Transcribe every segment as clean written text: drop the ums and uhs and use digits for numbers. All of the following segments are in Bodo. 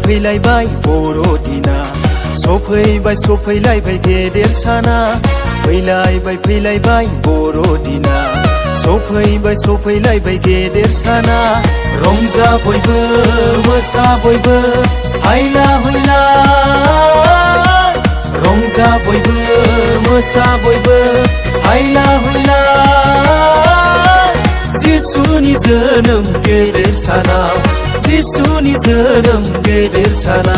फैलायबाय बर'दिना सफैलायबाय गेदेर साना फैलायबाय बर'दिना सफैलायबाय गेदेर साना रंजा बयबो मोसा बयबो हायला हुइला रंजा बयबो मोसा बयबो हायला हुइला जिसुनि जोनोम गेदेर साना जिसुनि जोनोम गेदेर साना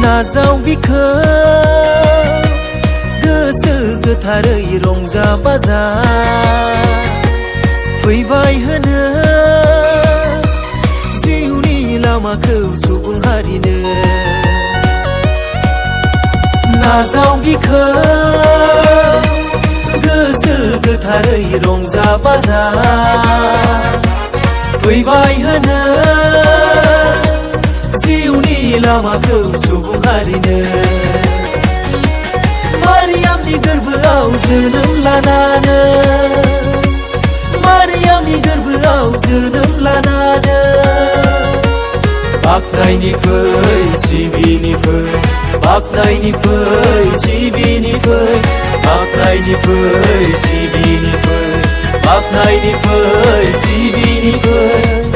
नाजाव बिखौ गोसो गोथारै रंजा बाजा फैबाय होनो जिउनि लामाखौ सुबुं हारिनो नाजाव बिखौ गोसो गोथारै रंजा बाजा फैबाय होनो जिउनि लामाखौ सुबुं हारिनो मारियामनि गोरबोआव जोनोम लानानो मारियामनि गोरबोआव जोनोम लानानो बाख्नायनि फै सिबिनि फै बाख्नायनि फै सिबिनि फै बाख्नायनि फै सिबिनि फै बाख्नायनि फै सिबिनि फै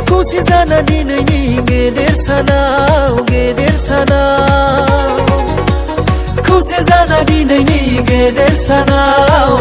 खौसे जाना दिनैनि गेदेर सानाव खौसे जाना दिनैनि गेदेर सानाव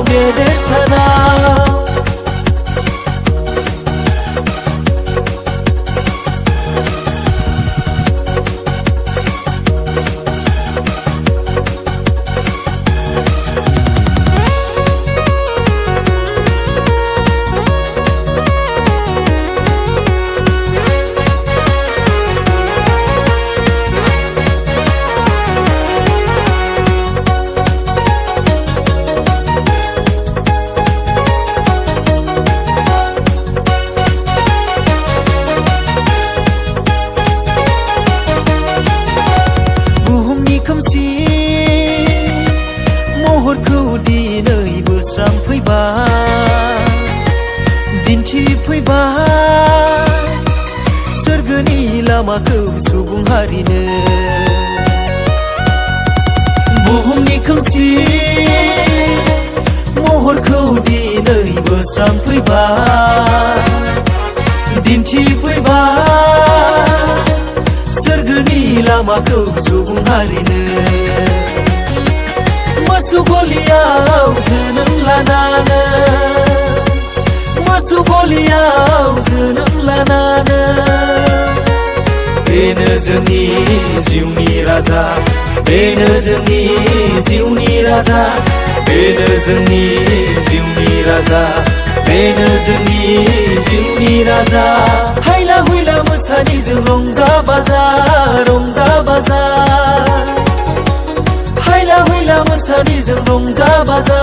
खोमसि महरखौ दिनै बोस्रांफैबाय दिन्थिफैबाय सोरगोनि लामाखौ सुबुं हारिनो बुहुमनि खोमसि महरखौ दिनै बोस्रांफैबाय दिन्थिफैबाय सोरगोनि लामाखौ सुबुं हारिनो मोसौ गलियाव जोनोम लानानो मोसौ गलियाव जोनोम लानानो बेनो जोंनि जिउनि राजा बेनो जोंनि जिउनि राजा बेनो जोंनि जिउनि राजा बेनो जोंनि जिउनि राजा हायला हुइला मोसानिजों रंजा बाजा हायला हुइला मोसानिजों रंजा बाजा